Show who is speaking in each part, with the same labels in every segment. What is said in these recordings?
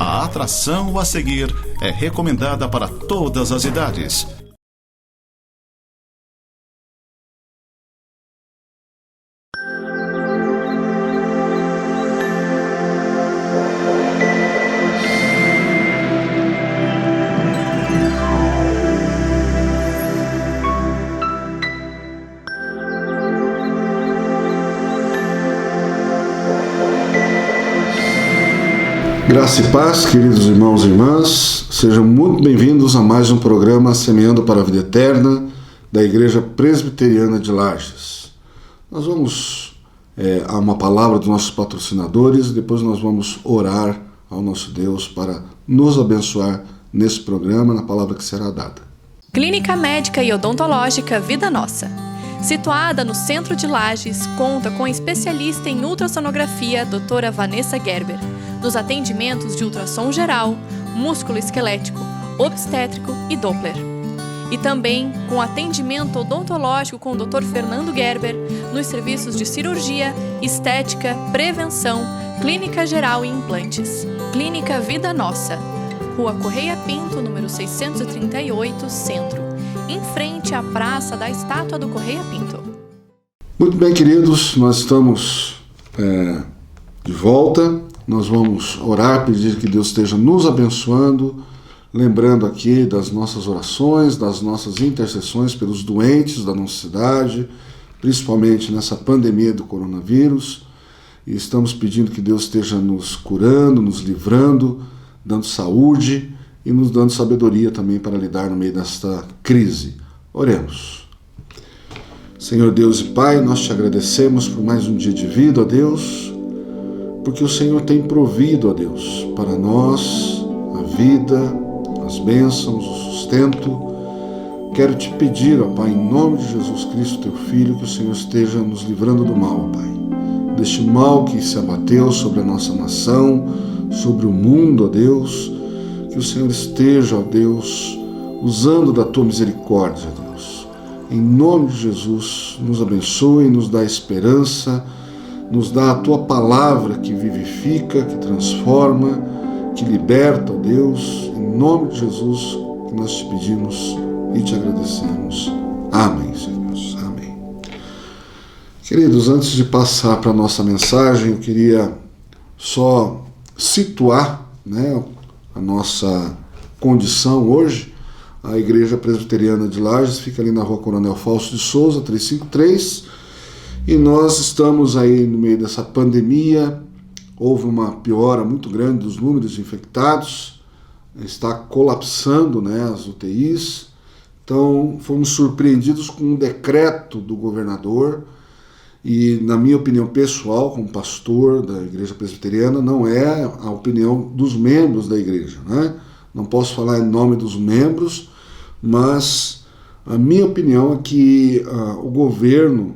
Speaker 1: A atração a seguir é recomendada para todas as idades.
Speaker 2: Graça e paz, queridos irmãos e irmãs, sejam muito bem-vindos a mais um programa Semeando para a Vida Eterna da Igreja Presbiteriana de Lages. Nós vamos a uma palavra dos nossos patrocinadores e depois nós vamos orar ao nosso Deus para nos abençoar nesse programa, na palavra que será dada.
Speaker 3: Clínica Médica e Odontológica Vida Nossa. Situada no centro de Lages, conta com a especialista em ultrassonografia, doutora Vanessa Gerber, nos atendimentos de ultrassom geral, músculo-esquelético, obstétrico e Doppler. E também com atendimento odontológico com o Dr. Fernando Gerber, nos serviços de cirurgia, estética, prevenção, clínica geral e implantes. Clínica Vida Nossa, Rua Correia Pinto, número 638, Centro, em frente à Praça da Estátua do Correia Pinto.
Speaker 2: Muito bem, queridos, nós estamos de volta. Nós vamos orar, pedir que Deus esteja nos abençoando, lembrando aqui das nossas orações, das nossas intercessões pelos doentes da nossa cidade, principalmente nessa pandemia do coronavírus. E estamos pedindo que Deus esteja nos curando, nos livrando, dando saúde e nos dando sabedoria também para lidar no meio desta crise. Oremos. Senhor Deus e Pai, nós te agradecemos por mais um dia de vida, ó Deus, porque o Senhor tem provido, ó Deus, para nós a vida, as bênçãos, o sustento. Quero te pedir, ó Pai, em nome de Jesus Cristo, teu Filho, que o Senhor esteja nos livrando do mal, ó Pai. Deste mal que se abateu sobre a nossa nação, sobre o mundo, ó Deus, que o Senhor esteja, ó Deus, usando da tua misericórdia, ó Deus. Em nome de Jesus, nos abençoe, nos dá esperança, nos dá a tua palavra que vivifica, que transforma, que liberta, ó Deus. Em nome de Jesus, que nós te pedimos e te agradecemos. Amém, Senhor. Amém. Queridos, antes de passar para a nossa mensagem, eu queria só situar, a nossa condição hoje. A Igreja Presbiteriana de Lages fica ali na Rua Coronel Fausto de Souza, 353, e nós estamos aí no meio dessa pandemia. Houve uma piora muito grande dos números de infectados, está colapsando as UTIs. Então fomos surpreendidos com um decreto do governador, e na minha opinião pessoal, como pastor da Igreja Presbiteriana, não é a opinião dos membros da igreja, Não posso falar em nome dos membros, mas a minha opinião é que o governo,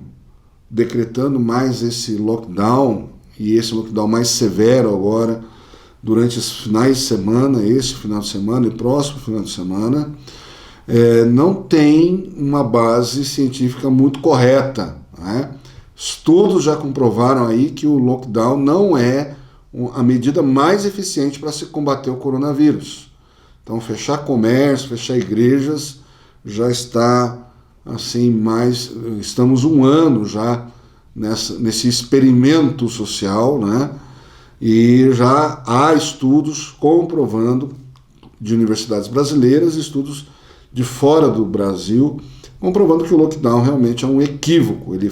Speaker 2: decretando mais esse lockdown, e esse lockdown mais severo agora, durante os finais de semana, esse final de semana e próximo final de semana, não tem uma base científica muito correta. Estudos já comprovaram aí que o lockdown não é a medida mais eficiente para se combater o coronavírus. Então, fechar comércio, fechar igrejas, já está assim, estamos um ano já nesse experimento social, E já há estudos comprovando, de universidades brasileiras, estudos de fora do Brasil, comprovando que o lockdown realmente é um equívoco. Ele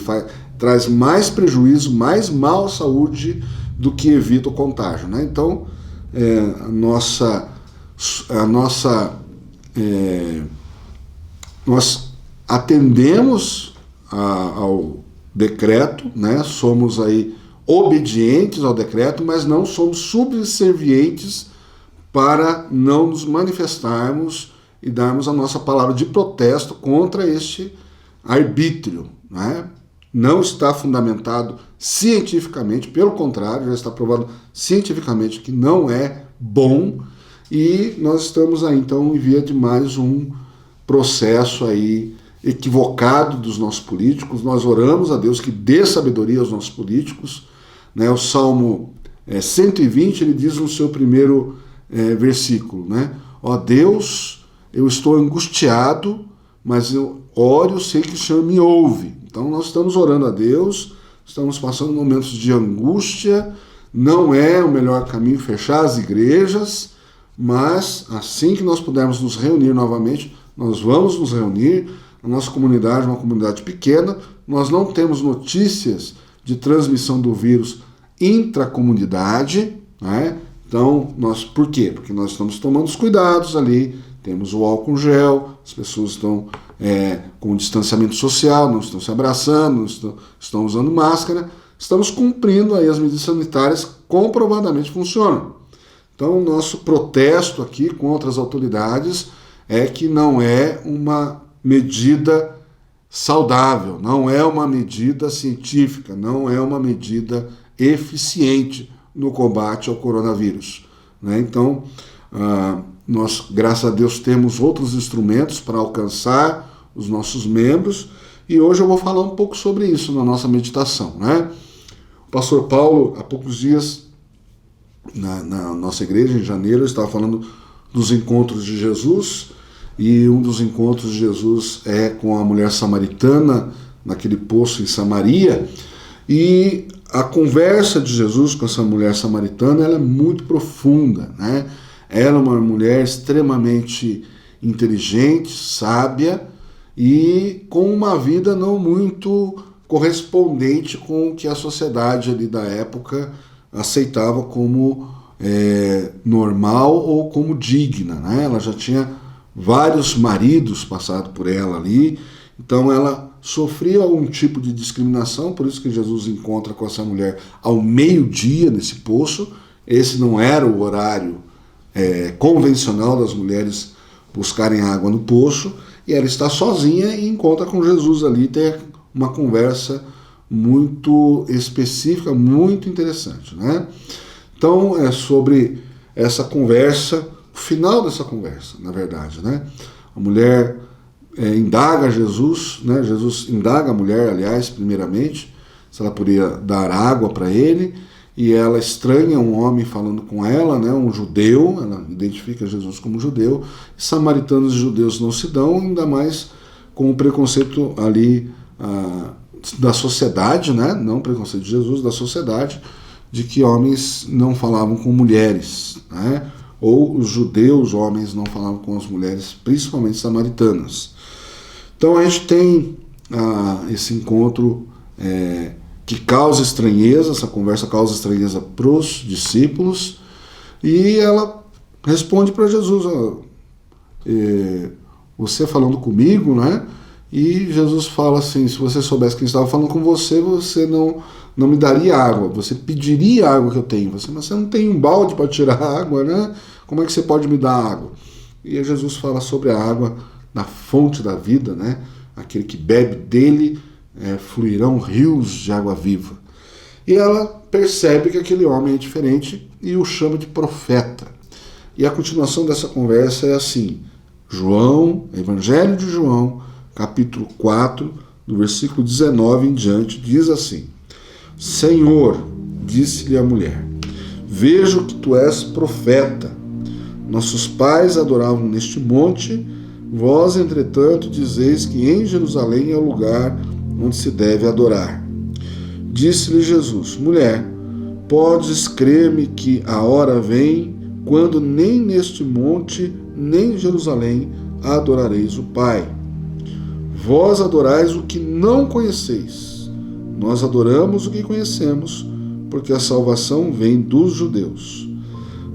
Speaker 2: traz mais prejuízo, mais mal à saúde do que evita o contágio, Então, nós atendemos ao decreto, somos aí obedientes ao decreto, mas não somos subservientes para não nos manifestarmos e darmos a nossa palavra de protesto contra este arbítrio. Não está fundamentado cientificamente, pelo contrário, já está provado cientificamente que não é bom, e nós estamos aí então em via de mais um processo aí equivocado dos nossos políticos. Nós oramos a Deus que dê sabedoria aos nossos políticos, O Salmo 120, ele diz no seu primeiro versículo, né? Ó Deus, eu estou angustiado, mas eu oro, eu sei que o Senhor me ouve. Então nós estamos orando a Deus, estamos passando momentos de angústia, não é o melhor caminho fechar as igrejas, mas assim que nós pudermos nos reunir novamente, nós vamos nos reunir. A nossa comunidade é uma comunidade pequena, nós não temos notícias de transmissão do vírus intracomunidade, né? Então, por quê? Porque nós estamos tomando os cuidados ali, temos o álcool gel, as pessoas estão com distanciamento social, não estão se abraçando, não estão usando máscara, estamos cumprindo aí as medidas sanitárias, comprovadamente funcionam. Então, o nosso protesto aqui contra as autoridades é que não é uma medida saudável, não é uma medida científica, não é uma medida eficiente no combate ao coronavírus, né? Então, nós, graças a Deus, temos outros instrumentos para alcançar os nossos membros, e hoje eu vou falar um pouco sobre isso na nossa meditação, né? O pastor Paulo, há poucos dias, na nossa igreja, em janeiro, estava falando dos encontros de Jesus, e um dos encontros de Jesus é com a mulher samaritana, naquele poço em Samaria, e a conversa de Jesus com essa mulher samaritana, ela é muito profunda, né? Ela é uma mulher extremamente inteligente, sábia, e com uma vida não muito correspondente com o que a sociedade ali da época aceitava como normal ou como digna, né? Ela já tinha vários maridos passados por ela ali, então ela sofria algum tipo de discriminação, por isso que Jesus encontra com essa mulher ao meio-dia nesse poço. Esse não era o horário convencional das mulheres buscarem água no poço, e ela está sozinha e encontra com Jesus ali, tem uma conversa muito específica, muito interessante, né? Então é sobre essa conversa, o final dessa conversa, na verdade, né? A mulher indaga Jesus, né? Jesus indaga a mulher, aliás, primeiramente, se ela poderia dar água para ele, e ela estranha um homem falando com ela, né? Um judeu, ela identifica Jesus como judeu. Samaritanos e judeus não se dão, ainda mais com o preconceito ali da sociedade, né? Não o preconceito de Jesus, da sociedade, de que homens não falavam com mulheres, né? Ou os judeus, homens, não falavam com as mulheres, principalmente samaritanas. Então a gente tem esse encontro que causa estranheza, essa conversa causa estranheza para os discípulos, e ela responde para Jesus, você falando comigo, né? E Jesus fala assim, se você soubesse quem estava falando com você, você não me daria água, você pediria a água que eu tenho, mas você não tem um balde para tirar a água, né? Como é que você pode me dar água? E aí Jesus fala sobre a água da fonte da vida, né? Aquele que bebe dele fluirão rios de água viva. E ela percebe que aquele homem é diferente e o chama de profeta. E a continuação dessa conversa é assim, Evangelho de João, capítulo 4, do versículo 19 em diante, diz assim: Senhor, disse-lhe a mulher, vejo que tu és profeta. Nossos pais adoravam neste monte, vós, entretanto, dizeis que em Jerusalém é o lugar onde se deve adorar. Disse-lhe Jesus, mulher, podes crer-me que a hora vem, quando nem neste monte, nem em Jerusalém adorareis o Pai. Vós adorais o que não conheceis. Nós adoramos o que conhecemos, porque a salvação vem dos judeus.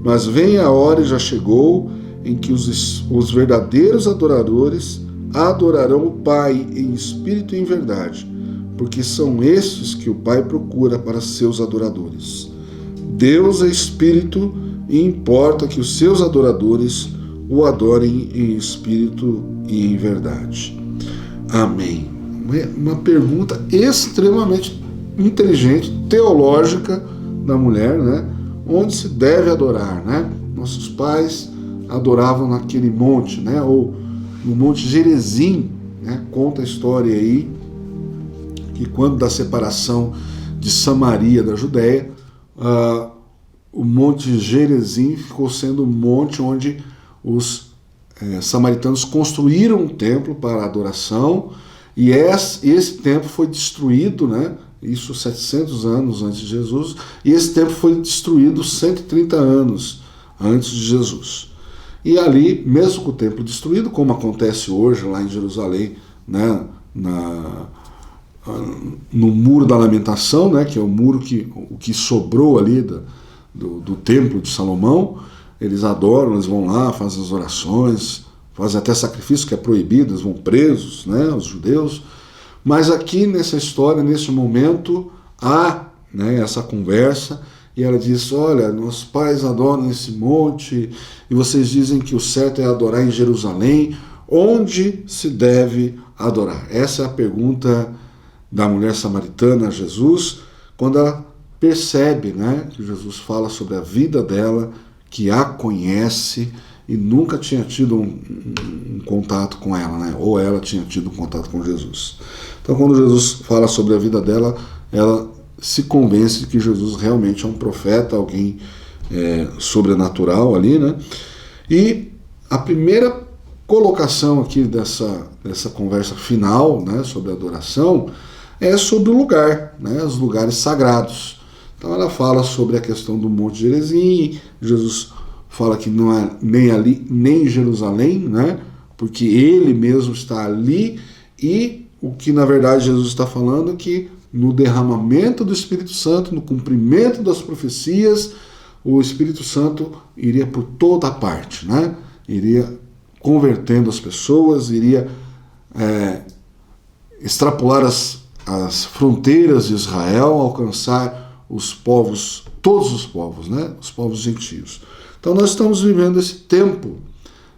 Speaker 2: Mas vem a hora e já chegou, em que os verdadeiros adoradores adorarão o Pai em espírito e em verdade, porque são estes que o Pai procura para seus adoradores. Deus é espírito e importa que os seus adoradores o adorem em espírito e em verdade. Amém. Uma pergunta extremamente inteligente, teológica da mulher, né? Onde se deve adorar, né? Nossos pais adoravam naquele monte, né? Ou no Monte Gerizim, né? Conta a história aí que quando da separação de Samaria da Judéia, o Monte Gerizim ficou sendo o monte onde os samaritanos construíram um templo para adoração, e esse templo foi destruído, né? Isso 700 anos antes de Jesus, e esse templo foi destruído 130 anos antes de Jesus. E ali, mesmo com o templo destruído, como acontece hoje lá em Jerusalém, né, no Muro da Lamentação, né, que é o muro que sobrou ali do Templo de Salomão, eles adoram, eles vão lá, fazem as orações, fazem até sacrifício que é proibido, eles vão presos, né, os judeus. Mas aqui nessa história, nesse momento, há, né, essa conversa, e ela diz: olha, nossos pais adoram esse monte, e vocês dizem que o certo é adorar em Jerusalém. Onde se deve adorar? Essa é a pergunta da mulher samaritana a Jesus, quando ela percebe, né, que Jesus fala sobre a vida dela, que a conhece e nunca tinha tido um contato com ela, né? Ou ela tinha tido um contato com Jesus. Então, quando Jesus fala sobre a vida dela, ela se convence de que Jesus realmente é um profeta, alguém sobrenatural ali, né? E a primeira colocação aqui dessa conversa final, né, sobre a adoração, é sobre o lugar, né, os lugares sagrados. Então ela fala sobre a questão do Monte Gerizim. Jesus fala que não é nem ali, nem em Jerusalém, né, porque ele mesmo está ali, e o que na verdade Jesus está falando é que no derramamento do Espírito Santo, no cumprimento das profecias, o Espírito Santo iria por toda a parte, né, iria convertendo as pessoas, iria extrapolar as fronteiras de Israel, alcançar os povos, todos os povos, né? Os povos gentios. Então nós estamos vivendo esse tempo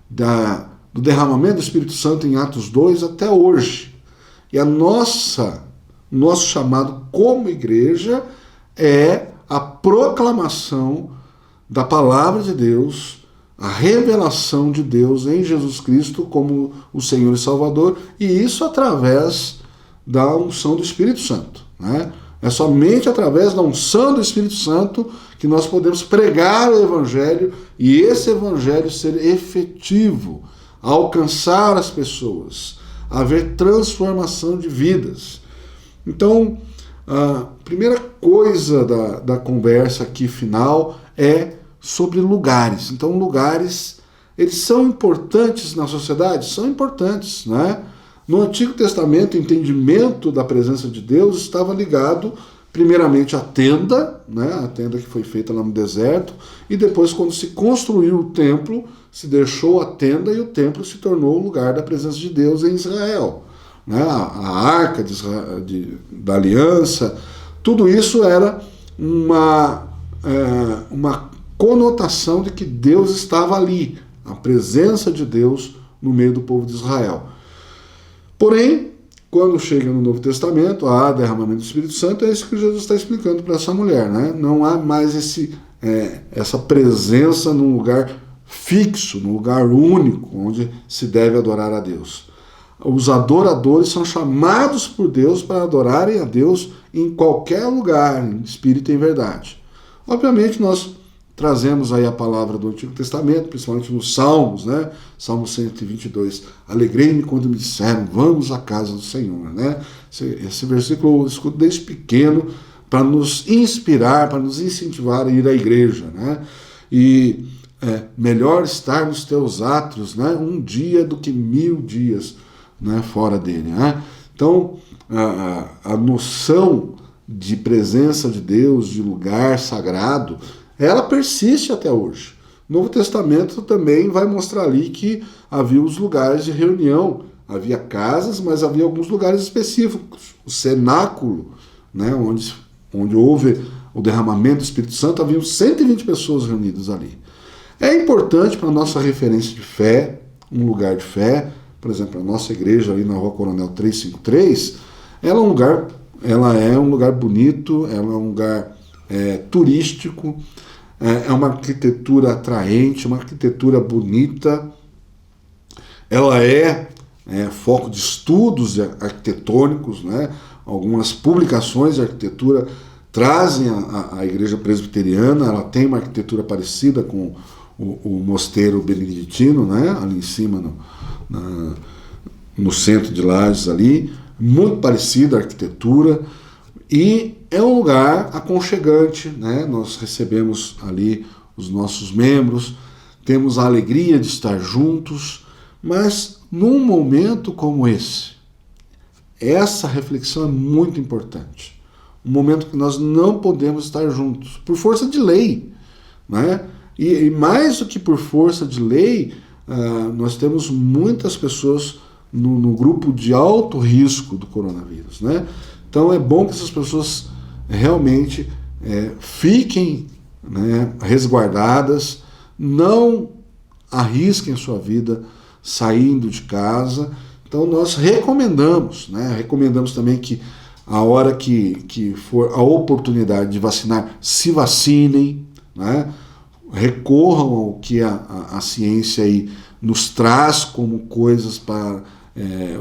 Speaker 2: do derramamento do Espírito Santo em Atos 2 até hoje. E nosso chamado como igreja é a proclamação da palavra de Deus, a revelação de Deus em Jesus Cristo como o Senhor e Salvador, e isso através da unção do Espírito Santo, né? É somente através da unção do Espírito Santo que nós podemos pregar o Evangelho, e esse Evangelho ser efetivo, alcançar as pessoas, haver transformação de vidas. Então, a primeira coisa da conversa aqui final é sobre lugares. Então, lugares, eles são importantes na sociedade? São importantes, né? No Antigo Testamento, o entendimento da presença de Deus estava ligado, primeiramente, à tenda, né? A tenda que foi feita lá no deserto, e depois, quando se construiu o templo, se deixou a tenda e o templo se tornou o lugar da presença de Deus em Israel, né? A arca da aliança, tudo isso era uma conotação de que Deus estava ali, a presença de Deus no meio do povo de Israel. Porém, quando chega no Novo Testamento, há derramamento do Espírito Santo, é isso que Jesus está explicando para essa mulher, né? Não há mais essa presença num lugar fixo, num lugar único, onde se deve adorar a Deus. Os adoradores são chamados por Deus para adorarem a Deus em qualquer lugar, em espírito e em verdade. Obviamente, nós trazemos aí a palavra do Antigo Testamento, principalmente nos Salmos, né? Salmo 122. Alegrei-me quando me disseram, vamos à casa do Senhor, né? Esse versículo eu escuto desde pequeno para nos inspirar, para nos incentivar a ir à igreja, né? E melhor estar nos teus átrios, né? Um dia do que 1000 dias, né? Fora dele, né? Então, a noção de presença de Deus, de lugar sagrado, ela persiste até hoje. O Novo Testamento também vai mostrar ali que havia os lugares de reunião. Havia casas, mas havia alguns lugares específicos. O cenáculo, né, onde houve o derramamento do Espírito Santo, haviam 120 pessoas reunidas ali. É importante para a nossa referência de fé, um lugar de fé. Por exemplo, a nossa igreja ali na Rua Coronel 353, ela é um lugar bonito, ela é um lugar turístico, é uma arquitetura atraente, uma arquitetura bonita, ela é foco de estudos arquitetônicos, né? Algumas publicações de arquitetura trazem a igreja presbiteriana, ela tem uma arquitetura parecida com o mosteiro beneditino, né? Ali em cima, no centro de Lages ali, muito parecida a arquitetura, e é um lugar aconchegante, né? Nós recebemos ali os nossos membros, temos a alegria de estar juntos, mas num momento como esse, essa reflexão é muito importante. Um momento que nós não podemos estar juntos, por força de lei, né? E mais do que por força de lei, nós temos muitas pessoas no grupo de alto risco do coronavírus, né? Então é bom que essas pessoas realmente fiquem, né, resguardadas, não arrisquem a sua vida saindo de casa. Então nós recomendamos, né? Recomendamos também que a hora que for a oportunidade de vacinar, se vacinem, né? Recorram ao que a ciência aí nos traz como coisas para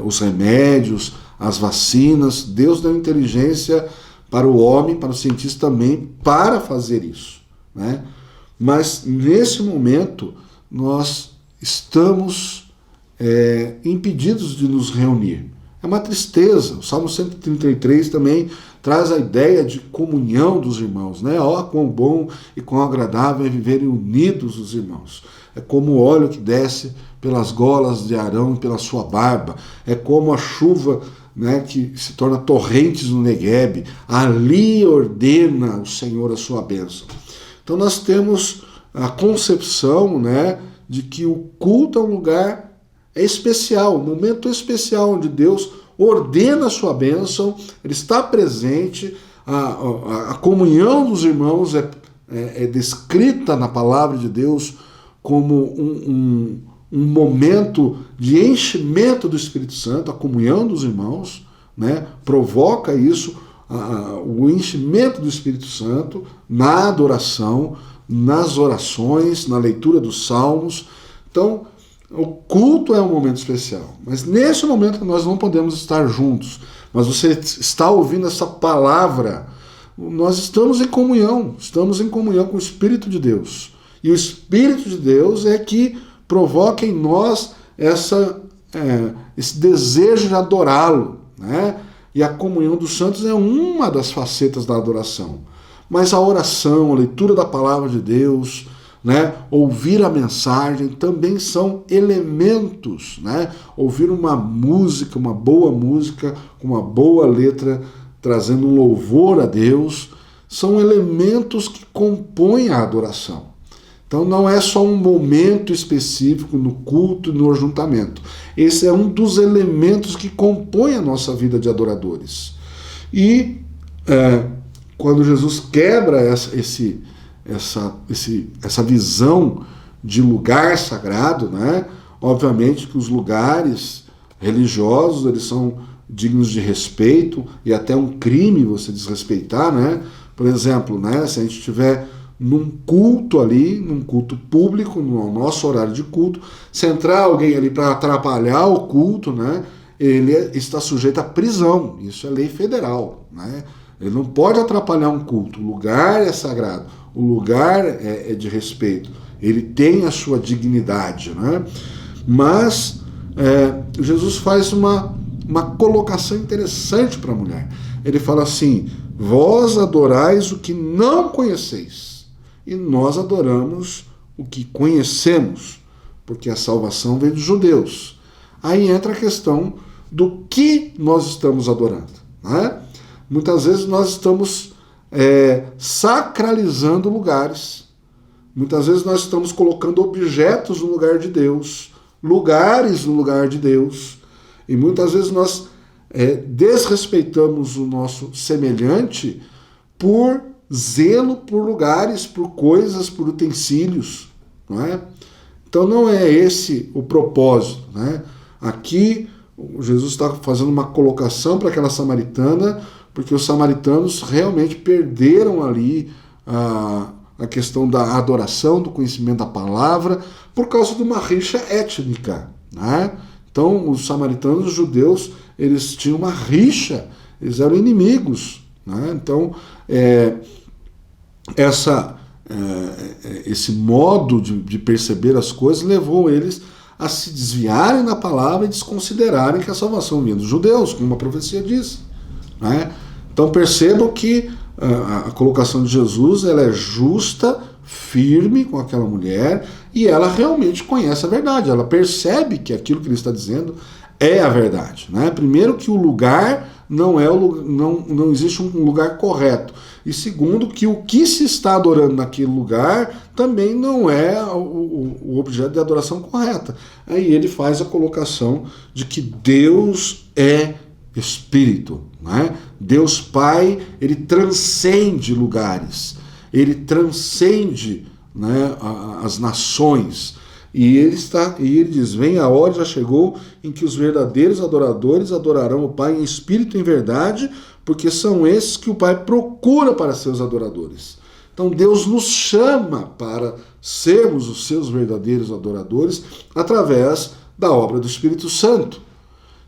Speaker 2: os remédios, as vacinas. Deus deu inteligência para o homem, para o cientista também, para fazer isso, né? Mas nesse momento nós estamos impedidos de nos reunir. É uma tristeza. O Salmo 133 também traz a ideia de comunhão dos irmãos, né? Ó, quão bom e quão agradável é viverem unidos os irmãos. É como o óleo que desce pelas golas de Arão e pela sua barba. É como a chuva, né, que se torna torrentes no Neguebe. Ali ordena o Senhor a sua bênção. Então nós temos a concepção, né, de que o culto é um lugar especial, um momento especial onde Deus ordena a sua bênção, Ele está presente, a comunhão dos irmãos é descrita na palavra de Deus como um momento de enchimento do Espírito Santo. A comunhão dos irmãos, né, provoca isso, o enchimento do Espírito Santo na adoração, nas orações, na leitura dos salmos. Então, o culto é um momento especial, mas nesse momento nós não podemos estar juntos. Mas você está ouvindo essa palavra, nós estamos em comunhão com o Espírito de Deus. E o Espírito de Deus é que provoca em nós esse desejo de adorá-lo, né? E a comunhão dos santos é uma das facetas da adoração. Mas a oração, a leitura da palavra de Deus, né, ouvir a mensagem também são elementos, né? Ouvir uma música, uma boa música, com uma boa letra, trazendo um louvor a Deus, são elementos que compõem a adoração. Então não é só um momento específico no culto e no ajuntamento. Esse é um dos elementos que compõem a nossa vida de adoradores. E quando Jesus quebra essa visão de lugar sagrado, né? Obviamente que os lugares religiosos, eles são dignos de respeito, e até um crime você desrespeitar, né? Por exemplo, né, se a gente estiver num culto ali, num culto público, no nosso horário de culto, se entrar alguém ali para atrapalhar o culto, né, ele está sujeito à prisão. Isso é lei federal, né? Ele não pode atrapalhar um culto. O lugar é sagrado, o lugar é de respeito, ele tem a sua dignidade, né? Mas Jesus faz uma colocação interessante para a mulher. Ele fala assim: vós adorais o que não conheceis, e nós adoramos o que conhecemos, porque a salvação vem dos judeus. Aí entra a questão do que nós estamos adorando, né? Muitas vezes nós estamos sacralizando lugares. Muitas vezes nós estamos colocando objetos no lugar de Deus, lugares no lugar de Deus. E muitas vezes nós desrespeitamos o nosso semelhante por zelo por lugares, por coisas, por utensílios, não é? Então não é esse o propósito, né? Aqui Jesus está fazendo uma colocação para aquela samaritana, porque os samaritanos realmente perderam ali a questão da adoração, do conhecimento da palavra, por causa de uma rixa étnica, né? Então os samaritanos, os judeus, eles tinham uma rixa, eles eram inimigos, né? Então, esse modo de perceber as coisas levou eles a se desviarem da palavra e desconsiderarem que a salvação vinha dos judeus, como a profecia diz, né? Então percebam que a colocação de Jesus, ela é justa, firme com aquela mulher, e ela realmente conhece a verdade, ela percebe que aquilo que ele está dizendo é a verdade, né? Primeiro, que o lugar não existe um lugar correto, e segundo, que o que se está adorando naquele lugar também não é o objeto de adoração correta. Aí ele faz a colocação de que Deus é Espírito, né? Deus Pai, ele transcende lugares, ele transcende, né, as nações, e ele diz: vem a hora, já chegou, em que os verdadeiros adoradores adorarão o Pai em espírito e em verdade, porque são esses que o Pai procura para seus adoradores. Então Deus nos chama para sermos os seus verdadeiros adoradores através da obra do Espírito Santo.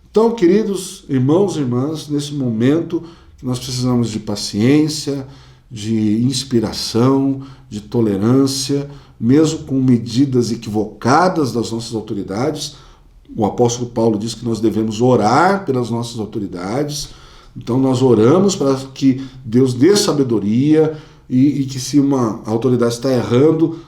Speaker 2: Então, queridos irmãos e irmãs, nesse momento que nós precisamos de paciência, de inspiração, de tolerância, mesmo com medidas equivocadas das nossas autoridades. O apóstolo Paulo diz que nós devemos orar pelas nossas autoridades. Então nós oramos para que Deus dê sabedoria e que, se uma autoridade está errando,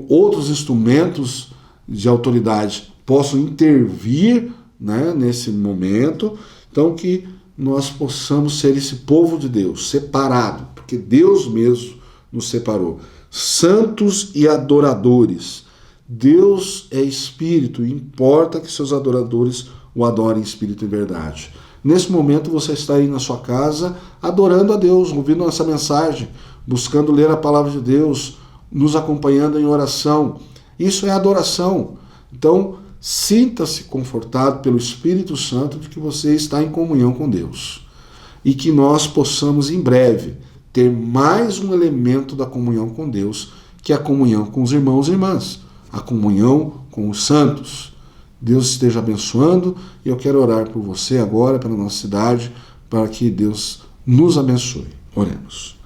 Speaker 2: outros instrumentos de autoridade possam intervir, né, nesse momento. Então que nós possamos ser esse povo de Deus, separado, porque Deus mesmo nos separou, santos e adoradores. Deus é espírito e importa que seus adoradores o adorem em espírito e verdade. Nesse momento você está aí na sua casa adorando a Deus, ouvindo essa mensagem, buscando ler a palavra de Deus, nos acompanhando em oração. Isso é adoração. Então, sinta-se confortado pelo Espírito Santo de que você está em comunhão com Deus. E que nós possamos em breve ter mais um elemento da comunhão com Deus, que é a comunhão com os irmãos e irmãs, a comunhão com os santos. Deus esteja abençoando, e eu quero orar por você agora, pela nossa cidade, para que Deus nos abençoe. Oremos.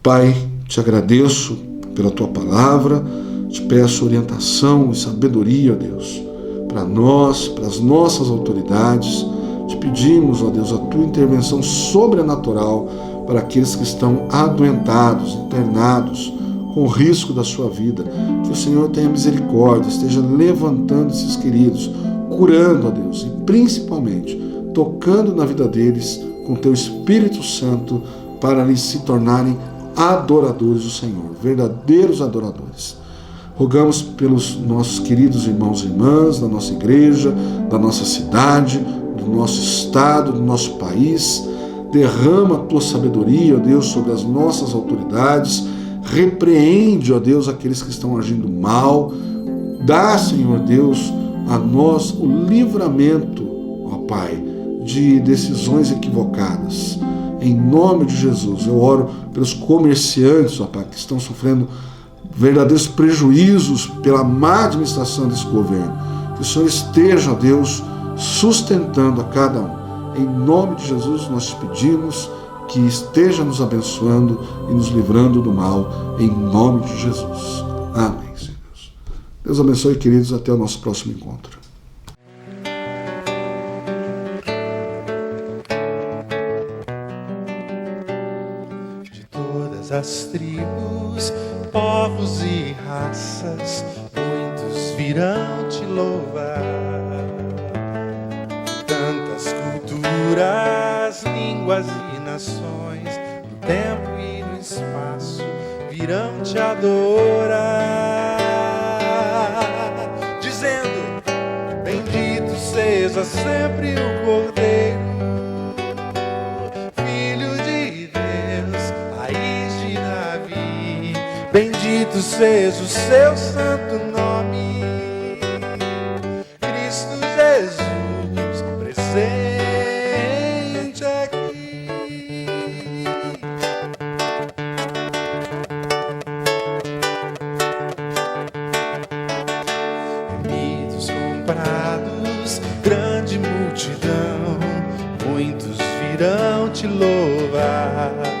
Speaker 2: Pai, te agradeço pela tua palavra, te peço orientação e sabedoria, ó Deus, para nós, para as nossas autoridades. Te pedimos, ó Deus, a tua intervenção sobrenatural para aqueles que estão adoentados, internados, com risco da sua vida. Que o Senhor tenha misericórdia, esteja levantando esses queridos, curando, ó Deus, e principalmente tocando na vida deles com teu Espírito Santo, para eles se tornarem adoradores do Senhor, verdadeiros adoradores. Rogamos pelos nossos queridos irmãos e irmãs da nossa igreja, da nossa cidade, do nosso estado, do nosso país. Derrama a tua sabedoria, ó Deus, sobre as nossas autoridades. Repreende, ó Deus, aqueles que estão agindo mal. Dá, Senhor Deus, a nós o livramento, ó Pai, de decisões equivocadas. Em nome de Jesus, eu oro pelos comerciantes, ó Pai, que estão sofrendo verdadeiros prejuízos pela má administração desse governo. Que o Senhor esteja, ó Deus, sustentando a cada um. Em nome de Jesus, nós te pedimos que esteja nos abençoando e nos livrando do mal, em nome de Jesus. Amém, Senhor. Deus abençoe, queridos, até o nosso próximo encontro.
Speaker 4: De todas as tribos, povos e raças, muitos virão te louvar. Tantas culturas, línguas e nações, no tempo e no espaço, virão te adorar, dizendo: bendito seja sempre o Cordeiro, Filho de Deus, raiz de Davi. Bendito seja o seu santo nome, Cristo Jesus, presente aqui. Remidos comprados, grande multidão, muitos virão te louvar.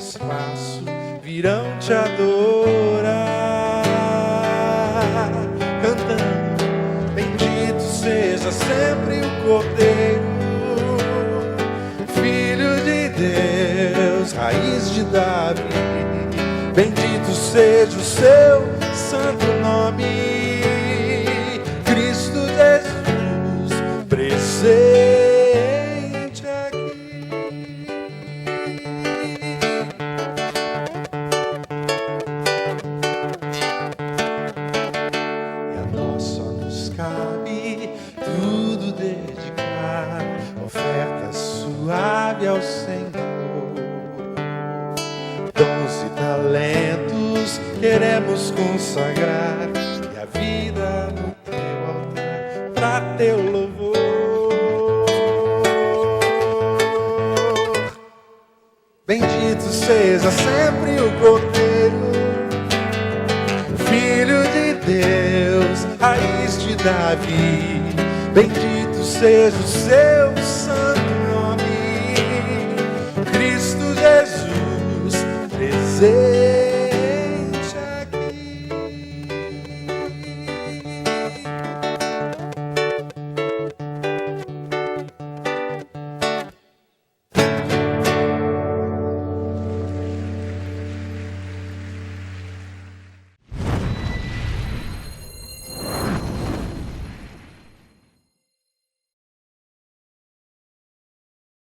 Speaker 4: espaço virão te adorar, cantando: bendito seja sempre o Cordeiro, Filho de Deus, raiz de Davi. Bendito seja o seu santo nome, Cristo Jesus, presente aqui. E a nós só nos cabe tudo dedicar, oferta suave ao Senhor. Dons e talentos queremos consagrar, e a vida no teu altar pra teu louvor. Bendito seja sempre o Cordeiro, Filho de Deus, raiz de Davi. Bendito seja o seu santo nome, Cristo Jesus, presente